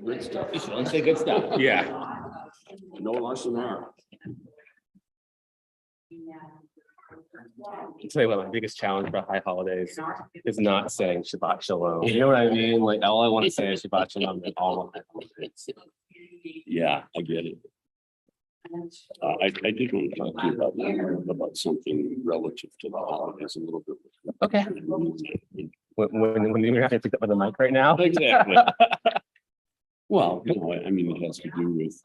Good stuff. You should only say good stuff. Yeah. No less than that. I'll tell you what, my biggest challenge for high holidays is not saying Shabbat Shalom. You know what I mean? Like all I want to say is Shabbat Shalom and all of my holidays. Yeah, I get it. I did want to talk to you about something relative to the holidays a little bit. Okay. When you're not going to pick up on the mic right now. Exactly. Well, you know, I mean, it has to do with,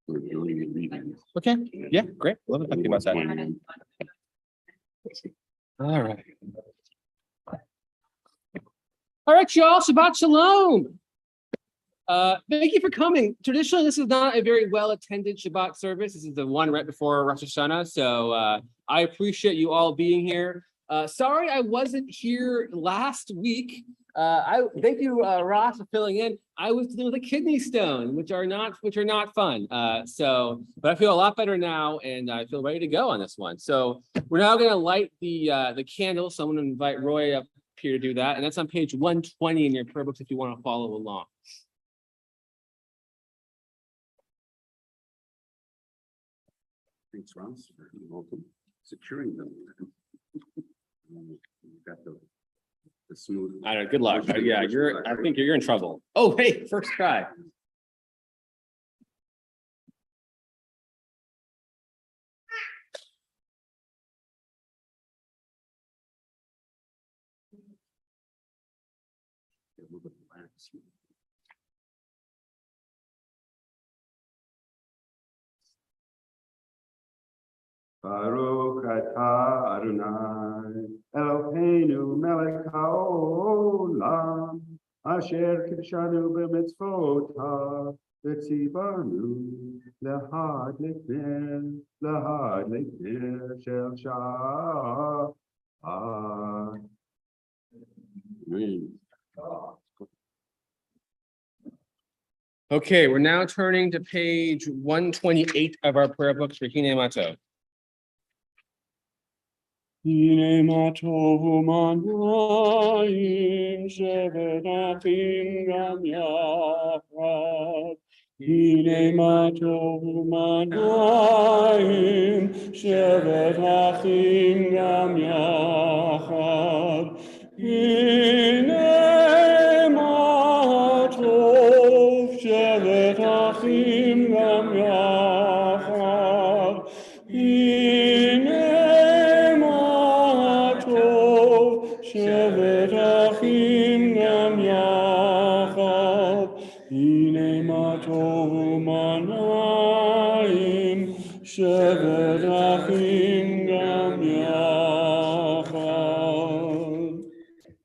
we're doing a reading. Okay. Yeah, great. Love talking about that. All right. All right, y'all. Shabbat Shalom. Thank you for coming. Traditionally, this is not a very well-attended Shabbat service. This is the one right before Rosh Hashanah. So I appreciate you all being here. Sorry I wasn't here last week. I thank you, Ross, for filling in. I was dealing with a kidney stone, which are not fun. But I feel a lot better now, and I feel ready to go on this one. So we're now going to light the candle. So I'm going to invite Roy up here to do that, and that's on page 120 in your prayer books if you want to follow along. Thanks, Ross, for welcome securing them. You've got the smooth. I don't know. Good luck. Yeah, I think you're in trouble. Oh, hey, first try. Baruch atah Adonai Eloheinu melech haolam asher kidshanu b'mitzvotav v'tzivanu lahad lekner shel Shabbat. Okay, we're now turning to page 128 of our prayer books for Hine Mato. Hine matovu manayim shevet achim gam yachad. Hine matovu manayim shevet achim gam yachad. Hine matov shevet achim gam yachad. Shevet achim gam yachad, hine ma tovu manayim. Shevet achim gam yachad.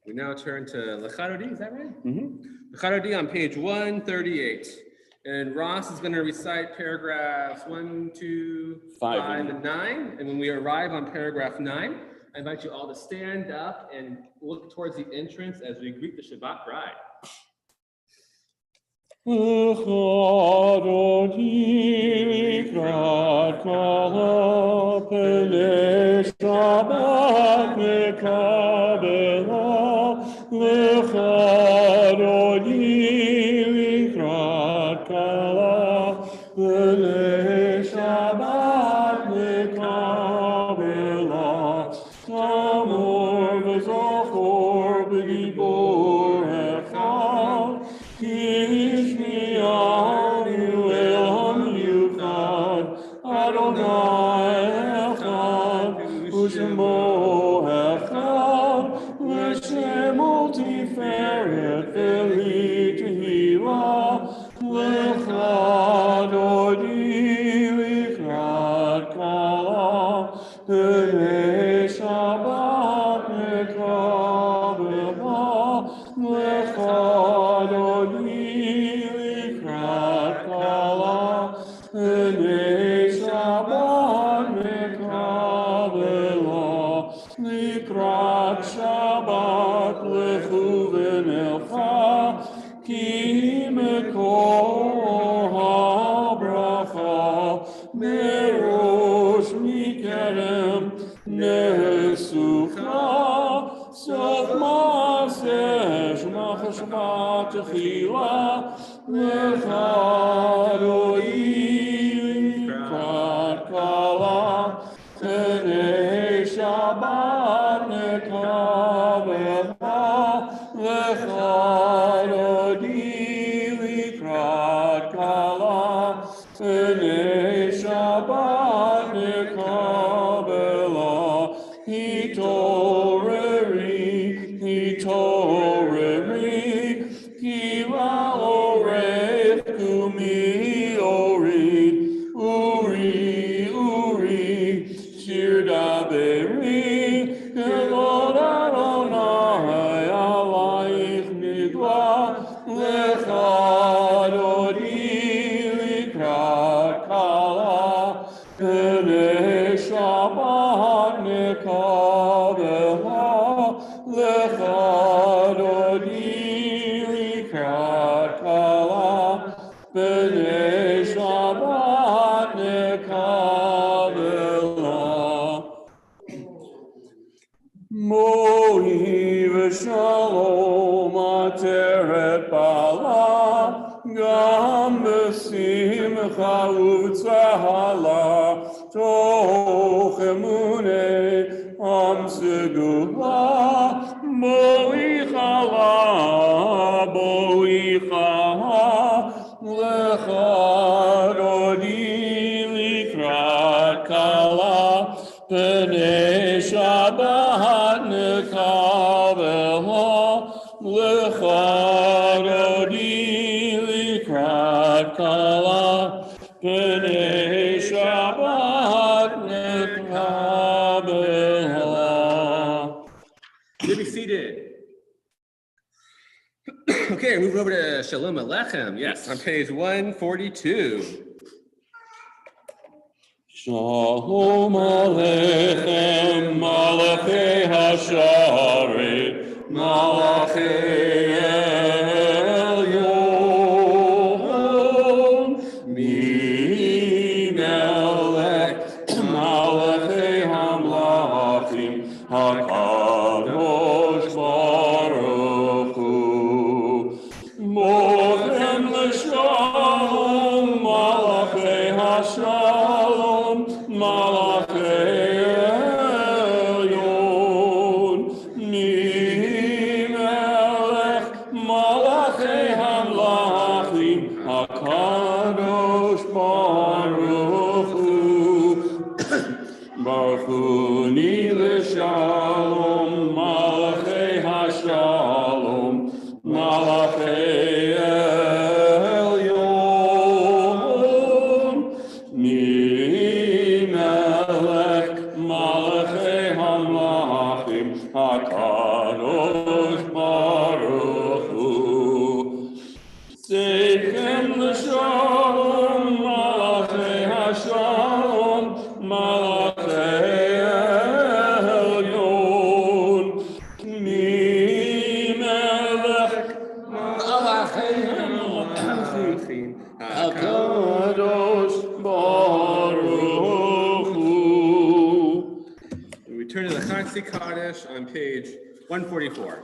We now turn to Lechadodi, is that right? Mm-hmm. Lechadodi on page 138. And Ross is going to recite paragraphs 1, 2, 5, and 9. And when we arrive on paragraph 9, I invite you all to stand up and look towards the entrance as we greet the Shabbat bride. Lechadodi likrat kala pelei Shabbat mekabela. Lechadodi likrat kala pelei Shabbat mekabela. Tamor v'zachor b'dibor echad, ki hishmianu el hamiyuchad, Adonai echad, u'shemo echad, v'shemo tiferet v'li tehila, lechadodi likrat kala, Shabbat mekabela, lechadodi likrat kala, Shabbat mekabela, likrat Shabbat lechu v'nelcha, ki mekor habracha, merosh mikerem nesucha. סוף מעשה שמח שבת תחילה לך אלוהים לקראת קלה פני שבת נקבלה לך אלוהים לקראת קלה פני שבת נקבלה התעוררי, כי לעורף קומי אורי, שיר דברי, כבוד אדוני עלייך נגלה, לך דודי לקראת קלה, פני שבת נקבלה, לך דודי לקראת קלה, פני שבת נקבלה. מוהי ושלום עטרת בעלה, גם בשמחה ובצהלה, תוך אמוני עם סגולה, בואי חלה, לך דודי לקראת קלה, פני שבת נקבלה, לך דודי לקראת קלה, פני שבת נקבלה. You be seated. Okay, move over to Shalom Alechem. Yes, on page 142. Shalom Aleichem, Malachei Hasharet, Malachei Elyon, Melech, Malachei Hamlachim, HaKadosh Baruch Hu, Mochem L'Shalom, Malachei Hashalom, Malachei Elyon, Melech, Malachei Hamlachim, HaKadosh Baruch Hu, Baruch Hu Ni L'Shalom, Malachei Hashalom, Malachei Elyon, Melech, Malachei Hamlachim, HaKadosh Baruch Hu. Seichem L'Shalom, Malachei Hashalom, Malachei Elyon, Melech, Malachei Hamlachim, HaKadosh Baruch Hu. We turn to the Chatzi Kaddish on page 144.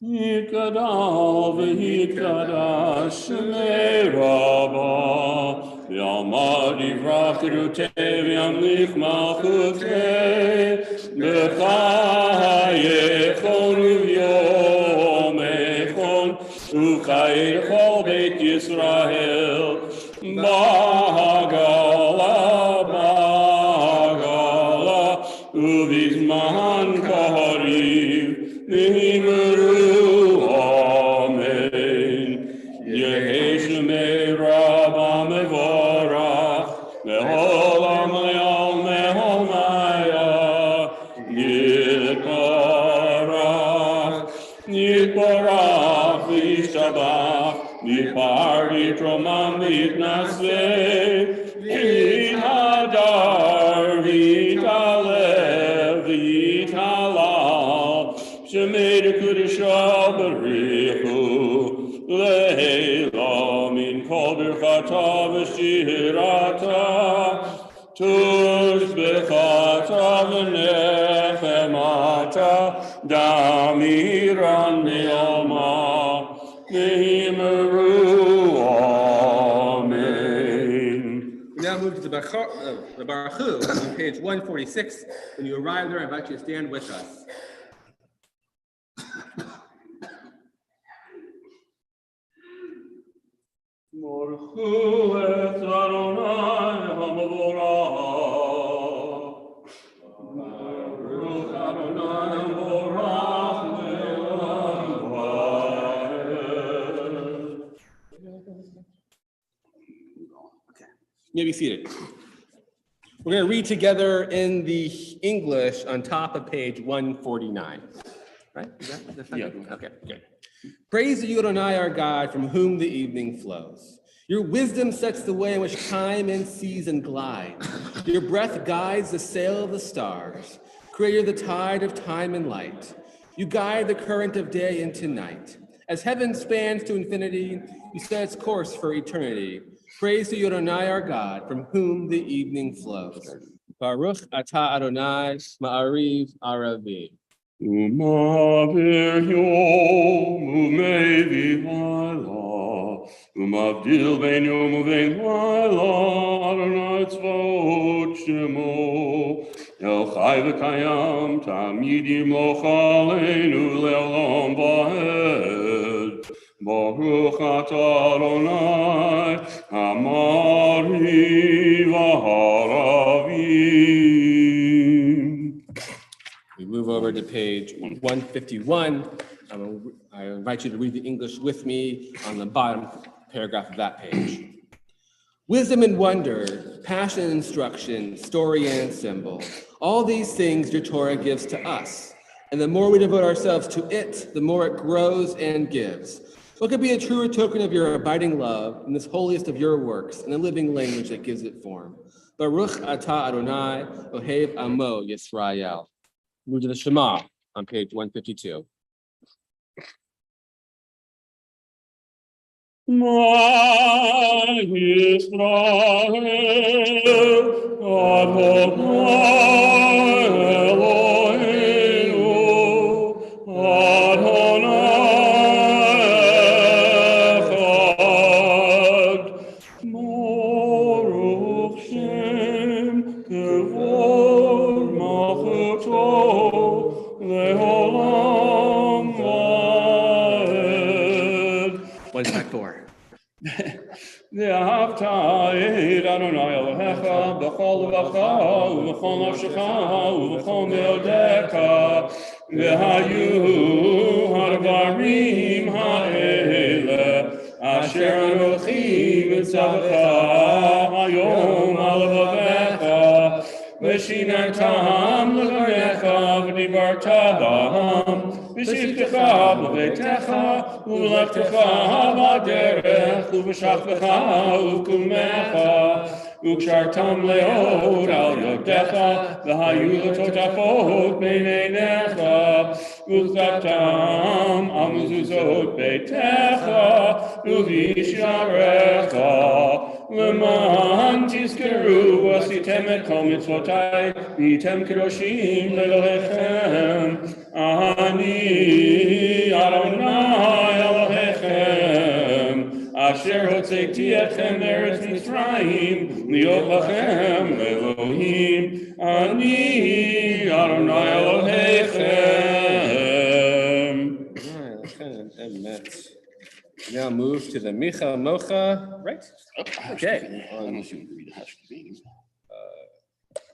Yikadal v'yikadash shemei Rabbah, v'yamad yivrach rutei v'yamlich malchutei, b'chayechon u'vyomechon, u'chayei chol beit Yisrael, b'hagala, u'vizman kahariv, v'himru amen. Yehi shemei Rabbah mevorach, me'olam le'al me'omaya, yitbarach v'yishtabach, v'yipar v'yitromam v'yitnaseh, v'yithadar v'yitalev v'yitalal, shemei dekudesha b'richu, le'ela min kol birchatav shirata. Tushbechata v'nechemata damiran me'alma v'himeru amen. We now move to the Baruchu on page 146. When you arrive there, I invite you to stand with us. Baruchu et Adonai hamavorach. Baruch Adonai hamavorach le'olam va'ed. You may be seated. We're going to read together in the English on top of page 149. Right? Is that Yeah. Okay, good. Praise to you, Adonai, our God, from whom the evening flows. Your wisdom sets the way in which time and season glide. Your breath guides the sail of the stars, creator of the tide of time and light. You guide the current of day into night. As heaven spans to infinity, you set its course for eternity. Praise to you, Adonai, our God, from whom the evening flows. Baruch atah Adonai, ma'ariv aravi. Umavir yom umevi vala, umavdil ben yom uvein vala, Adonai tzvaot shemo, El chai v'kayam tamid yimloch aleinu le'olam va'ed, Baruch atah Adonai, hamari v'haravim. We move over to page 151. I invite you to read the English with me on the bottom paragraph of that page. Wisdom and wonder, passion and instruction, story and symbol. All these things your Torah gives to us. And the more we devote ourselves to it, the more it grows and gives. What could be a truer token of your abiding love in this holiest of your works and the living language that gives it form? Baruch atah Adonai, Ohev Amo Yisrael. Move to the Shema on page 152. Ma Yisrael, Adonai Eloheinu, Adonai Echad, Baruch Shem Kevod Malchuto Le'olam Va'ed. What is that for? ואהבת את אדוני אלוהיך בכל לבבך ובכל נפשך ובכל מאודיך והיו הדברים האלה אשר אנוכי מצווך היום על לבביך ושיננתם לבניך ודיברת בהם בשבתך בביתך ובלכתך בדרך ובשכבך ובקומך וקשרתם לאור על ידיך והיו לטוטפות בין עיניך וכתבתם על מזוזות ביתך ובשעריך למען תזכרו ועשיתם את כל מצוותיי והייתם קדושים לאלוהיכם אני אדוני אלוהיכם אשר הוצאתי אתכם מארץ מצרים להיות לכם אלוהים אני אדוני אלוהיכם. Now move to the Micha Mocha, right? Okay. Unless you read Hashkenazi.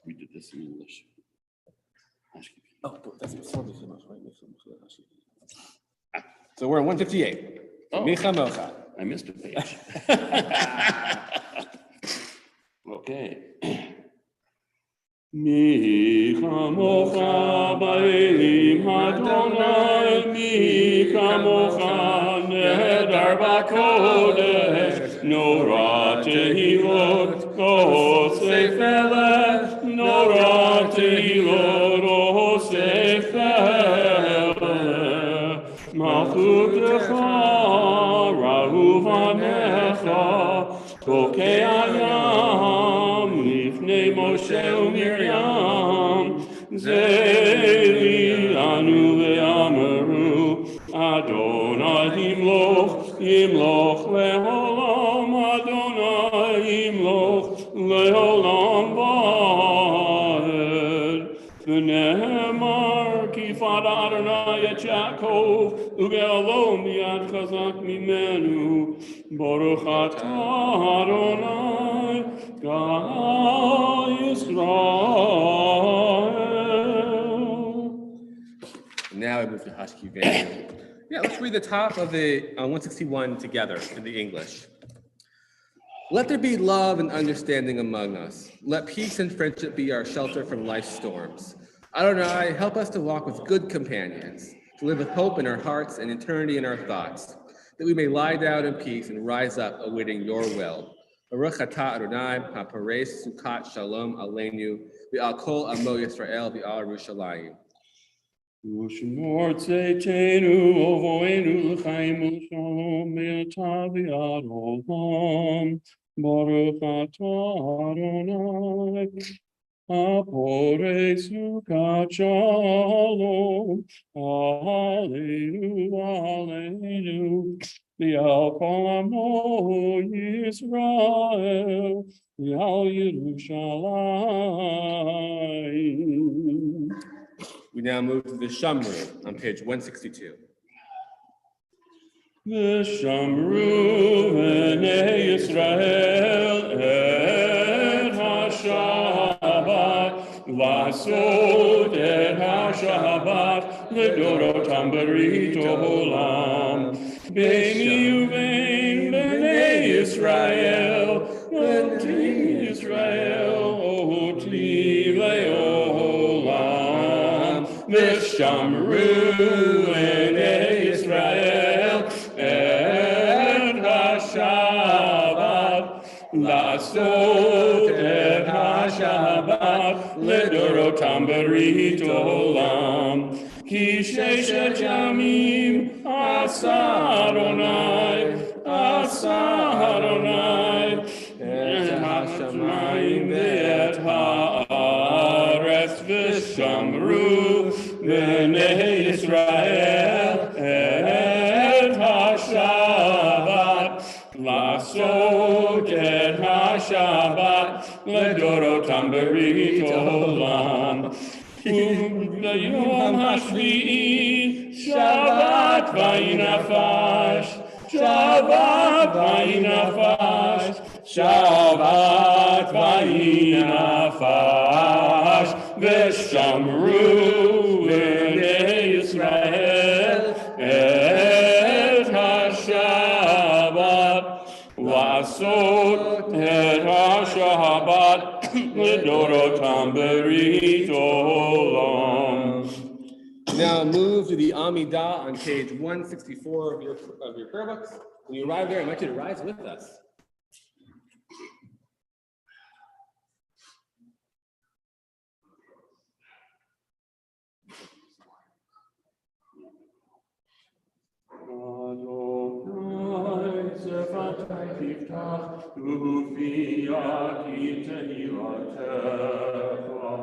We did this in English. Oh, that's right. So we're on 158. Oh. Micha Mocha. I missed a page. Okay. מי כמוך באלים אדוני, מי כמוך נהדר בקודש, נורא תהילות אוסף פלא, נורא תהילות אוסף פלא, מלכותך רהוב עמך, תוקע Moshe u'Miriam, Zeli anu ve'amaru, Adonai yimloch le'olam, Adonai yimloch le'olam va'ed. V'nehemar ki fada Adonai et Yaakov, uge'alo miyad chazak mimenu, Baruch atah Adonai, Gal Yisrael. Now we move to Hashki Van. Yeah, let's read the top of the 161 together in the English. Let there be love and understanding among us. Let peace and friendship be our shelter from life's storms. Adonai, help us to walk with good companions, to live with hope in our hearts and eternity in our thoughts, that we may lie down in peace and rise up awaiting your will. Baruch atah Adonai, hapares sukat shalom aleinu, v'al kol amo Yisrael v'al Yerushalayim. Ushmor tzeitenu ovoenu l'chaim u'shalom me'atah v'ad olam. Baruch atah Adonai, hapores sukat shalom aleinu v'al kol amo Yisrael v'al Yerushalayim. We now move to the Shamru on page 162. V'shamru b'nei Yisrael et ha-Shabbat, v'asod et ha-Shabbat, l'dorotam berit olam. Beini uvein b'nei Yisrael, b'nei Yisrael, oti le'olam. V'shamru b'nei Yisrael et ha-Shabbat, la'asot et ha-Shabbat, l'dorotam berit olam. Ki sheshet yamim asa Adonai, et ha-shamayim ve'et ha'aretz. V'shamru b'nei Yisrael et ha-Shabbat, la'asot et ha-Shabbat, l'dorotam berit olam. U'b'yom hashvi'i Shabbat vayinafash, Shabbat vayinafash, Shabbat vayinafash. V'shamru b'nei Yisrael et ha-Shabbat, la'asot et ha-Shabbat, l'dorotam berit olam. Now move to the Amidah on page 164 of your prayer books. When you arrive there, I invite you to rise with us. Adonai sefatai tiftach, u'fiati tehilatecha.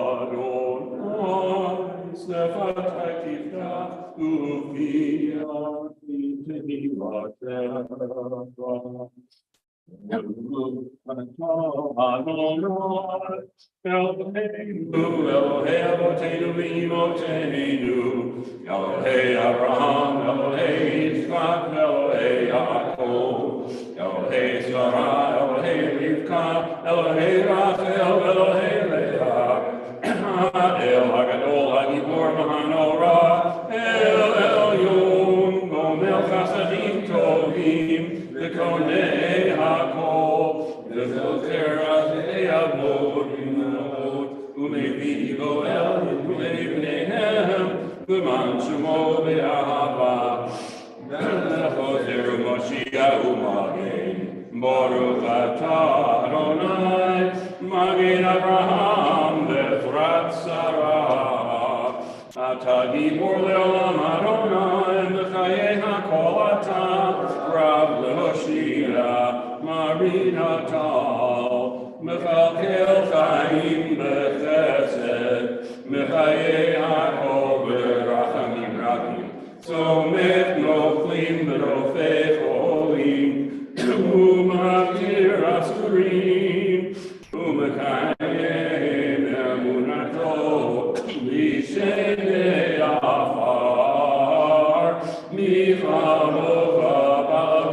Adonai sefatai tiftach, u'fiati tehilatecha. Elohei Avotenu v'Imotenu, Elohei Abraham, Elohei Yitzchak, Elohei Yaakov, Elohei Sarah, Elohei Rivka, Elohei Rachel, Elohei Leah, El Hagadol Hagibor Mahanorah, El Elyon, Gomel Chasadim Tovim, V'konei Hakol, V'zoter Azei Avot, U'mevi Goel, U'mevnehem, V'man Shemo Be'ahava, V'chozer Moshiach U'magen, Baruch atah Adonai, Magen Abraham, V'efrat Sarah, Atah Gibor Le'olam Adonai, V'chayei HaKol atah, Rav Lehoshia, Marin Atal, מכלכל חיים בחסד, מחיי הכל ברחמים רבים, צומח נופלים ברופא חולים, ומגדיר אסורים, ומקיים אמונתו, משני עפר, מחלוף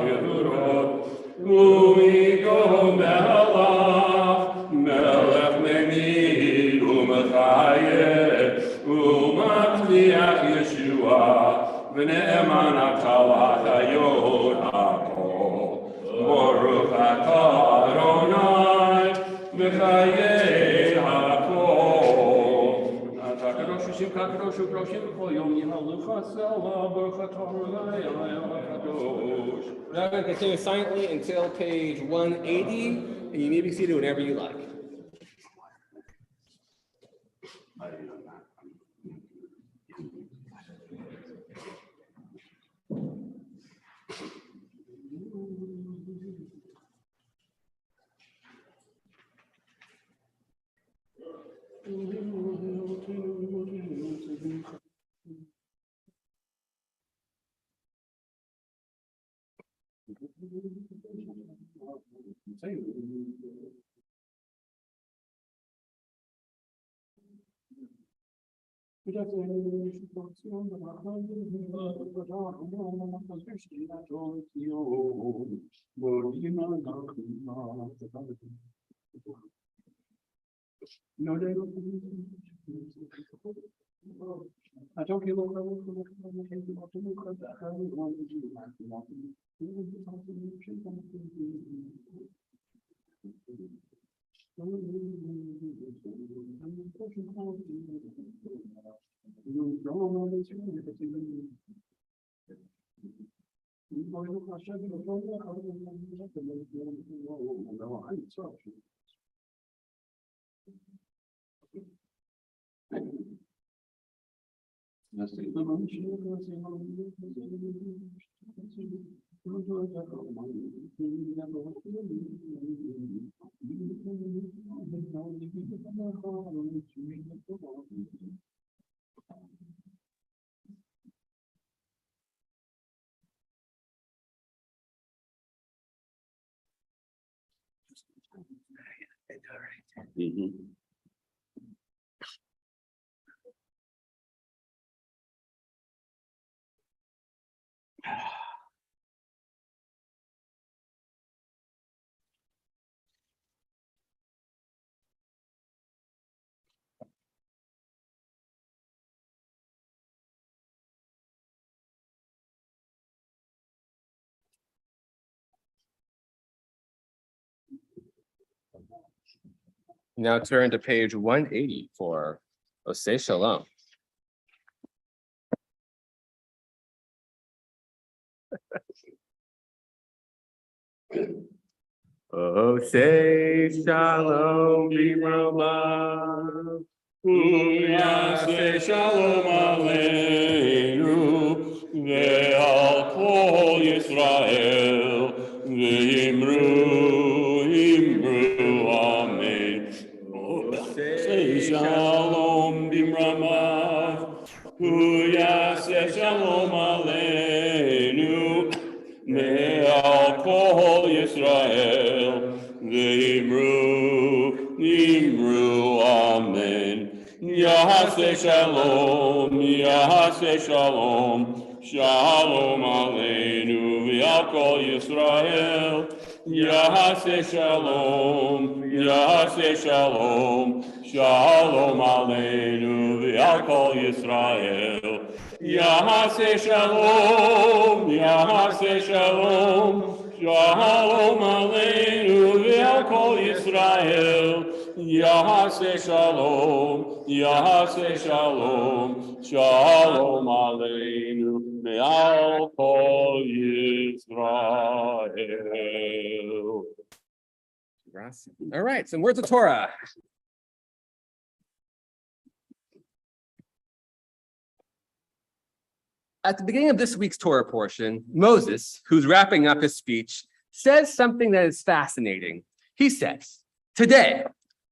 בגבורות, ומגום בהלך, מלך ממיד ומחייב, ומצליח ישועה, ונאמן אתה לחיות הכל. ברוך אתה אדוני, מחיי הכל. אתה קדוש ושמך קדוש וקדושים בכל יום יהללוך סלע, ברוך אתה אדוני אלוהינו הקדוש. We're going to continue silently until page 180, and you may be seated whenever you like. Mhm. Now turn to page 180 for Oseh Shalom. Oseh Shalom B'Rama. Yaseh shalom aleinu, ve'al kol Yisrael, ve'imru, amen. Yaseh shalom b'mramav, yaseh shalom aleinu, ve'al kol Yisrael, ve'imru, amen. Yaseh shalom, shalom aleinu v'al kol Yisrael. Yaseh shalom, shalom aleinu v'al kol Yisrael. Yaseh shalom, shalom aleinu v'al kol Yisrael. Yaseh shalom, shalom aleinu ve'al kol Yisrael. All right, some words of Torah. At the beginning of this week's Torah portion, Moses, who's wrapping up his speech, says something that is fascinating. He says, Today,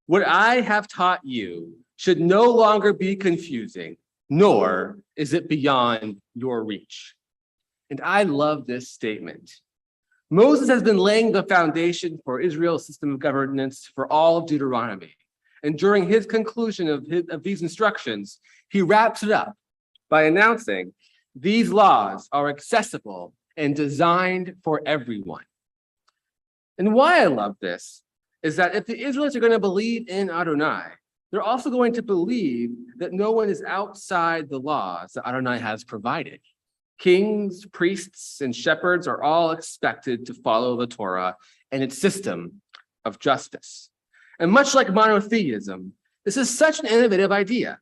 what I have taught you should no longer be confusing, nor is it beyond your reach. And I love this statement. Moses has been laying the foundation for Israel's system of governance for all of Deuteronomy. And during his conclusion of these instructions, he wraps it up by announcing these laws are accessible and designed for everyone. And why I love this is that if the Israelites are going to believe in Adonai, they're also going to believe that no one is outside the laws that Adonai has provided. Kings, priests, and shepherds are all expected to follow the Torah and its system of justice. And much like monotheism, this is such an innovative idea.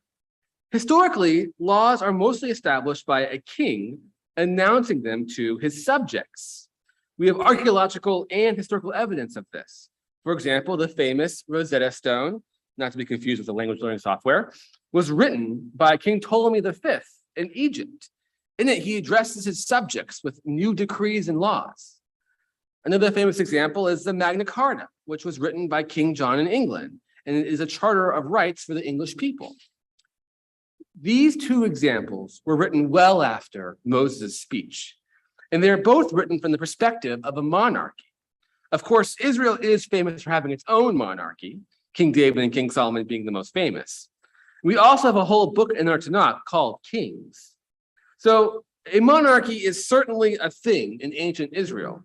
Historically, laws are mostly established by a king announcing them to his subjects. We have archaeological and historical evidence of this. For example, the famous Rosetta Stone, not to be confused with the language learning software, was written by King Ptolemy V in Egypt. In it, he addresses his subjects with new decrees and laws. Another famous example is the Magna Carta, which was written by King John in England, and it is a charter of rights for the English people. These two examples were written well after Moses' speech, and they're both written from the perspective of a monarchy. Of course, Israel is famous for having its own monarchy, King David and King Solomon being the most famous. We also have a whole book in our Tanakh called Kings. So a monarchy is certainly a thing in ancient Israel.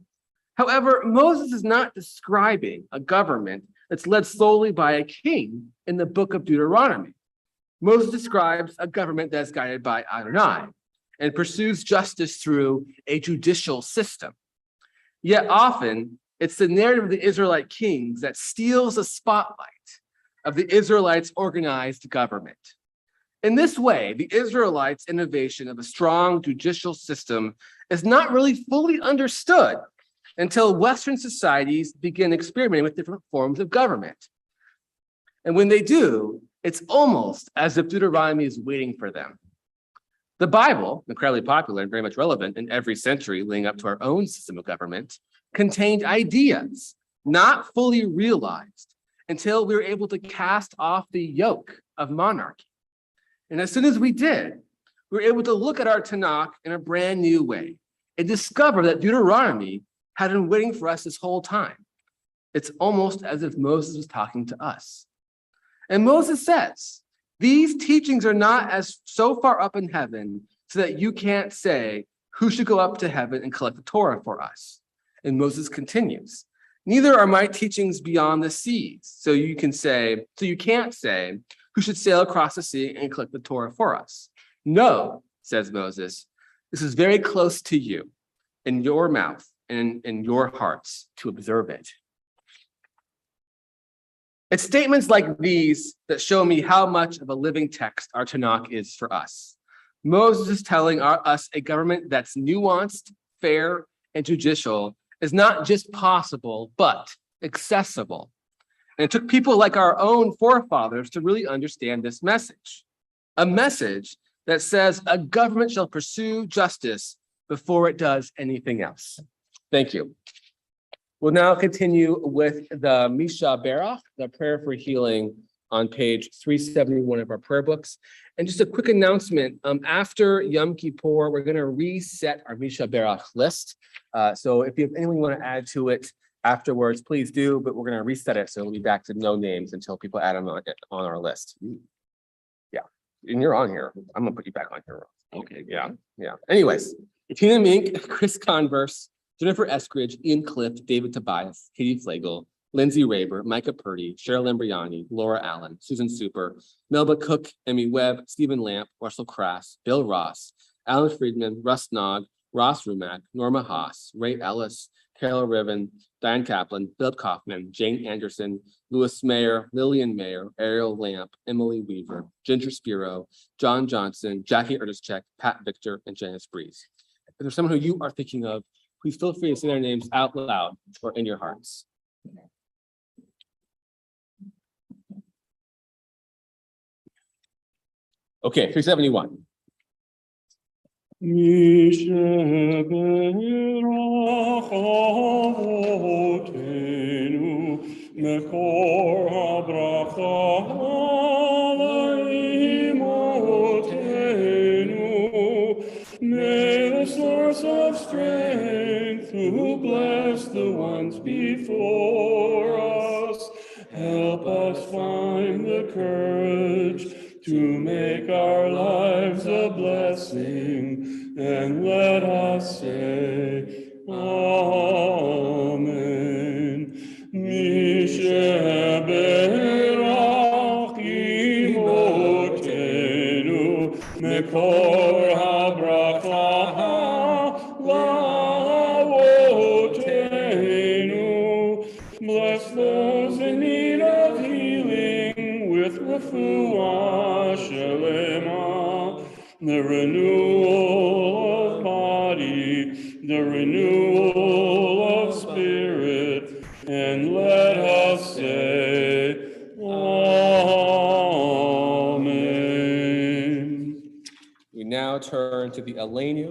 However, Moses is not describing a government that's led solely by a king in the book of Deuteronomy. Moses describes a government that is guided by Adonai and pursues justice through a judicial system. Yet often, it's the narrative of the Israelite kings that steals the spotlight of the Israelites' organized government. In this way, the Israelites' innovation of a strong judicial system is not really fully understood until Western societies begin experimenting with different forms of government. And when they do, it's almost as if Deuteronomy is waiting for them. The Bible, incredibly popular and very much relevant in every century leading up to our own system of government, contained ideas not fully realized until we were able to cast off the yoke of monarchy. And as soon as we did, we were able to look at our Tanakh in a brand new way and discover that Deuteronomy had been waiting for us this whole time. It's almost as if Moses was talking to us. And Moses says, these teachings are not as so far up in heaven so that you can't say who should go up to heaven and collect the Torah for us. And Moses continues, neither are my teachings beyond the seas. So you can't say who should sail across the sea and collect the Torah for us. No, says Moses, this is very close to you, in your mouth and in your hearts to observe it. It's statements like these that show me how much of a living text our Tanakh is for us. Moses is telling us a government that's nuanced, fair, and judicial is not just possible, but accessible. And it took people like our own forefathers to really understand this message. A message that says a government shall pursue justice before it does anything else. Thank you. We'll now continue with the Misha Berach, the prayer for healing on page 371 of our prayer books. And just a quick announcement, after Yom Kippur, we're gonna reset our Misha Berach list. So if you have anyone you wanna add to it afterwards, please do, but we're gonna reset it so it'll be back to no names until people add them on our list. Yeah, and you're on here. I'm gonna put you back on here. Okay, yeah. Anyways, Tina Mink, Chris Converse, Jennifer Eskridge, Ian Clift, David Tobias, Katie Flagel, Lindsay Raber, Micah Purdy, Cheryl Lambriani, Laura Allen, Susan Super, Melba Cook, Emmy Webb, Stephen Lamp, Russell Crass, Bill Ross, Alan Friedman, Russ Nog, Ross Rumack, Norma Haas, Ray Ellis, Carol Riven, Diane Kaplan, Bill Kaufman, Jane Anderson, Louis Mayer, Lillian Mayer, Ariel Lamp, Emily Weaver, Ginger Spiro, John Johnson, Jackie Erdischek, Pat Victor, and Janice Breeze. If there's someone who you are thinking of, please feel free to say their names out loud or in your hearts. Okay, 371. מקור הברכה לאמותינו, may the source of strength who bless the ones before us, help us find the courage to make our lives a blessing, and let us say, Amen. Misheberach imotenu, mekor habracha laavotenu. Bless those in need of healing with refuah shelema, the renewal of body, the renewal of spirit, and let us say, Amen. We now turn to the Elenu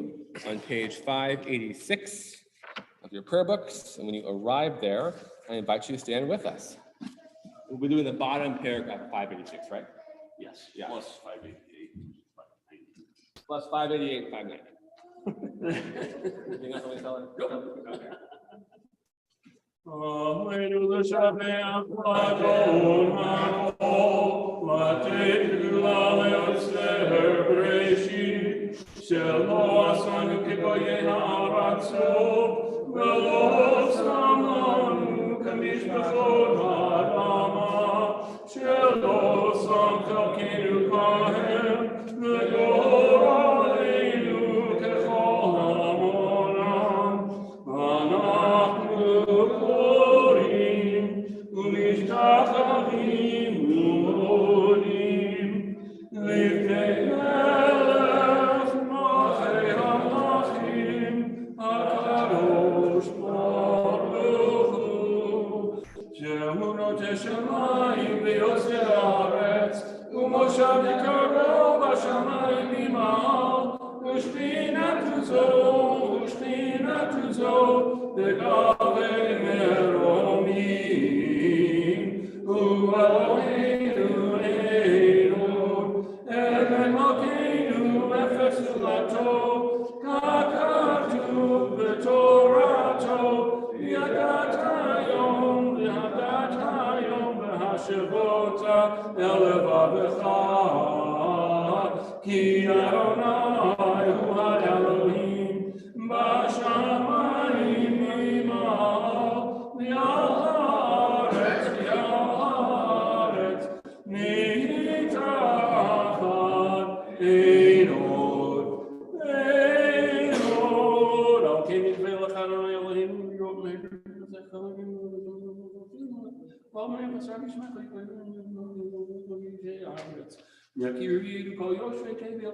on page 586 of your prayer books. And when you arrive there, I invite you to stand with us. We'll be doing the bottom paragraph, 586, right? Yes, Yeah. plus 588. Plus 588, 590. Anything else I want to tell her? Okay. Alleinu l'shabeach l'adon ha'kol, l'tei gdula le'oser b'reishit, shelo asanu k'goyei ha'aratzot, v'lo samanu k'mishpachot ha'adama, shelo samta k'nu kahem, v'yor aleinu k'chol ha'amonam, אנחנו קוראים ומשתחווים ומודים לפני מלך מלכי המלכים הקדוש ברוך הוא, שהוא נוטה שמיים ויוצא הארץ, ומושב יקרו בשמיים ממעל, ושכינתו זו בגבי מרומים, ואלוהינו אלוהינו, אבן מלכנו אפס זולתו, ככתוב בתורתו, ידעת היום והשבות אל לבבך, כי אדוני הוא האלוהים בשמיים ממעל, ועל הארץ נהיית אחד, אין עוד. על כן נדבר לך אדוני אלוהינו להיות מהר לזכר ואומרים בשר בשמך הארץ, יכירו ידעו כל יושבי תבל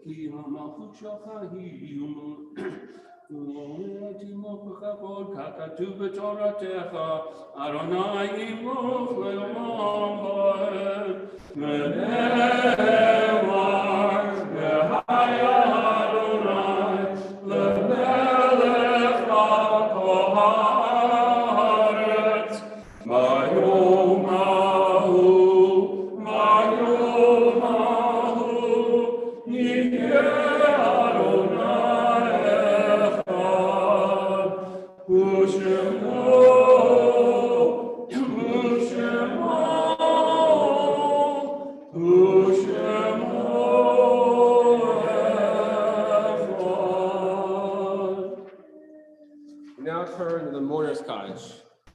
כי המלכות שלך היא תמוך בכבוד, ככתוב בתורתך, אדוני ימלוך לעולם ועד. ונאמר והיה אדוני למלך על כל הארץ, ביום ההוא יהיה We now turn to the mourner's cottage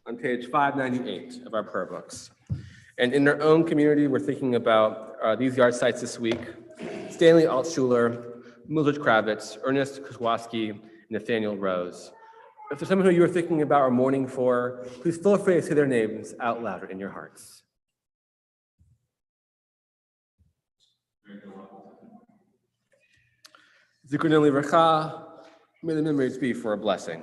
on page 598 of our prayer books. And in our own community, we're thinking about these yard sites this week: Stanley Altschuler, Mildred Kravitz, Ernest Kozłowski, and Nathaniel Rose. If there's someone who you are thinking about or mourning for, please feel free to say their names out loud or in your hearts. Zikrun Livracha, may the memories be for a blessing.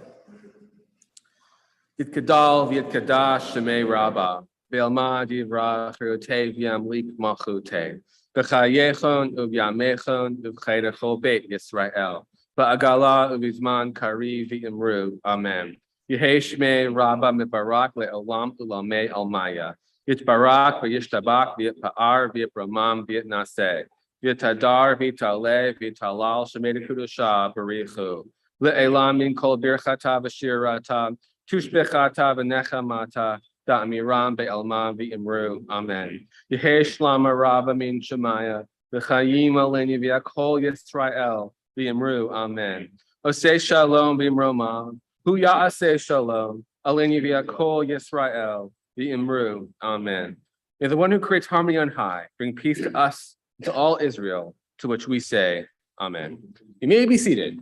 Yitkadal v'yitkadash shemei Rabbah, ve'alma divrach chayotei v'yamlik malchutei, v'chayechon u'vyamechon u'v'chayrecho beit Yisrael, Ba'agala uvizman kari v'imru. Amen. Yehi shmei rabba mibarak le'olam ulamei almaya. Yitbarak v'yishtabak v'yitpa'ar v'yitramam v'yitnaseh. V'yitadar v'yitaleh v'yitalal shemei kudusha barichu. Le'elam min kol birchata v'shirata. Tushbechata v'nechamata. Da'amiram be'alma v'imru. Amen. Yehi shlama rabba min shemaya. V'chayim aleni v'yakol Yisrael. V'imru. Amen. Oseh shalom v'imromam. Hu ya'aseh shalom. Aleni v'yakol Yisrael. V'imru. Amen. May the one who creates harmony on high bring peace to us, to all Israel, to which we say, Amen. You may be seated.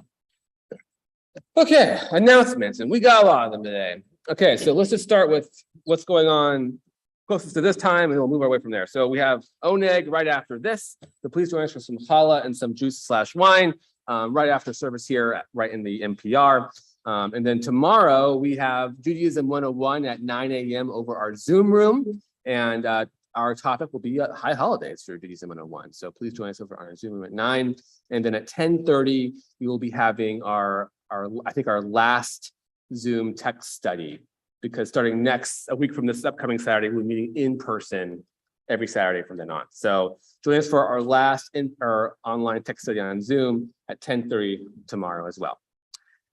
Okay, announcements, and we got a lot of them today. Okay, so let's just start with what's going on closest to this time, and we'll move our way from there. So we have Oneg right after this. So please join us for some challah and some juice/wine right after service here, right in the NPR. And then tomorrow we have Judaism 101 at 9 a.m. over our Zoom room. And our topic will be high holidays for Judaism 101. So please join us over on our Zoom room at 9. And then at 10:30, we will be having our last Zoom text study, because starting a week from this upcoming Saturday, we're meeting in person every Saturday from then on. So join us for our last our online text study on Zoom at 10:30 tomorrow as well.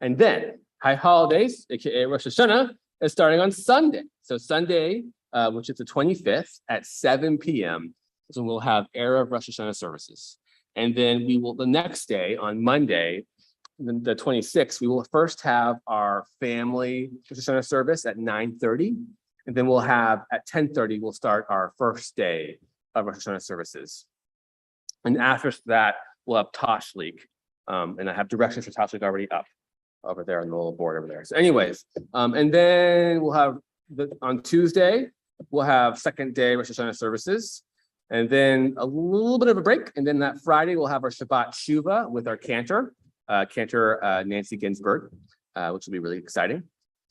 And then high holidays, aka Rosh Hashanah, is starting on Sunday. So Sunday, which is the 25th at 7 p.m. So we'll have Erev Rosh Hashanah services. And then we will, the next day on Monday, the 26th, we will first have our family Rosh Hashanah service at 9:30. And then we'll have at 10:30, we'll start our first day of Rosh Hashanah services. And after that, we'll have Tashlik. And I have directions for Tashlik already up over there on the little board over there. So anyways, and then we'll have on Tuesday, we'll have second day Rosh Hashanah services. And then a little bit of a break. And then that Friday, we'll have our Shabbat Shuvah with our cantor Nancy Ginsburg, which will be really exciting.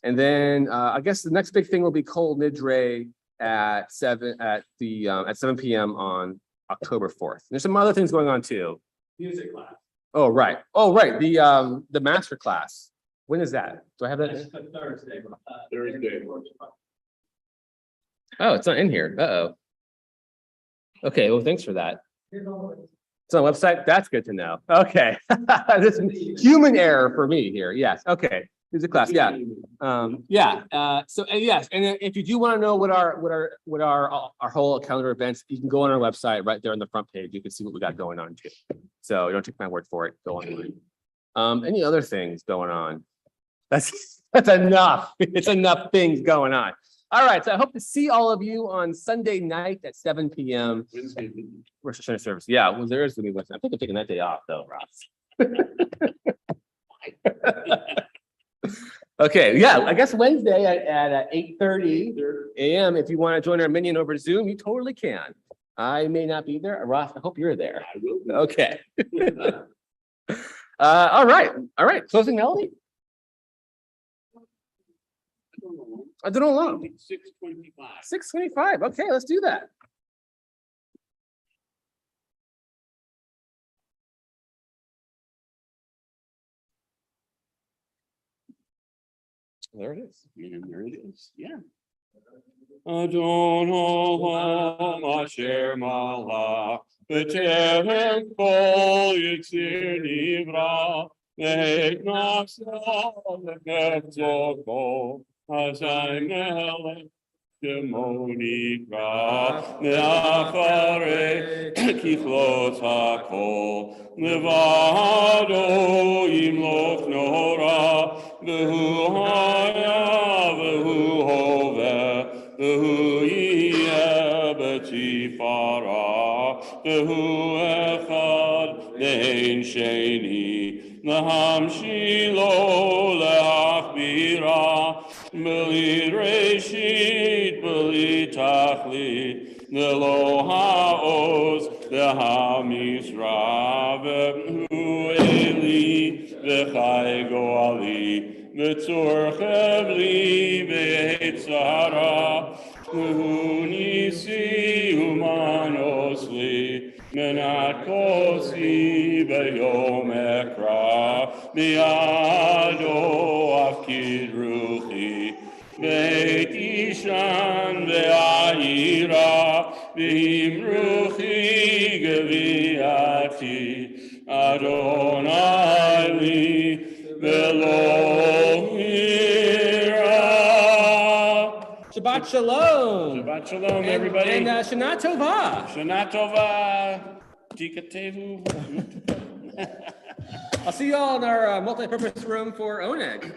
And then I guess the next big thing will be Kol Nidre at 7 p.m. on October 4th. There's some other things going on too. Music class. Oh right. The master class. When is that? Do I have that? Thursday. Oh, it's not in here. Uh-oh. Okay, well, thanks for that. It's on the website. That's good to know. Okay. This is human error for me here. Yes. Okay. Here's a class. Yeah. So yes. And then if you do want to know what our whole calendar events, you can go on our website right there on the front page. You can see what we got going on too. So don't take my word for it. Go online. Any other things going on? That's enough. It's enough things going on. All right, so I hope to see all of you on Sunday night at 7 p.m. Rosh Hashanah service. Yeah, well, there is going to be Wednesday. I think I'm taking that day off, though, Ross. Okay, yeah, I guess Wednesday at 8:30 a.m. If you want to join our minion over Zoom, you totally can. I may not be there. Ross, I hope you're there. I will be. Okay. All right. Closing melody. I don't know. 6:25. 6:25. Okay, let's do that. There it is. And there it is. Yeah. Adon olam asher malach b'terem kol yitzir nivra ve'et nafsho le'ketzoko hazay melech shemo nikra me'acharei kichlot hakol levado yimloch nora v'hu haya v'hu hoveh v'hu yiyeh b'tifara v'hu echad ve'ein sheni lahamshilo le'achbira b'li reshit b'li tachlit v'lo ha'oz v'ha'mizra v'hu eli v'chai go'ali v'tzor chevli v'etzara v'hu nisi umanos li menat kosi v'yom ekra בידו אפקיד רוחי, בית אישן ועירה, ואם רוחי גביעתי, אדוני לי ולא יירא. Shabbat Shalom. Shabbat shalom, And everybody. Shana Tova. Shana Tova. Tikatevu. I'll see you all in our multi-purpose room for Oneg.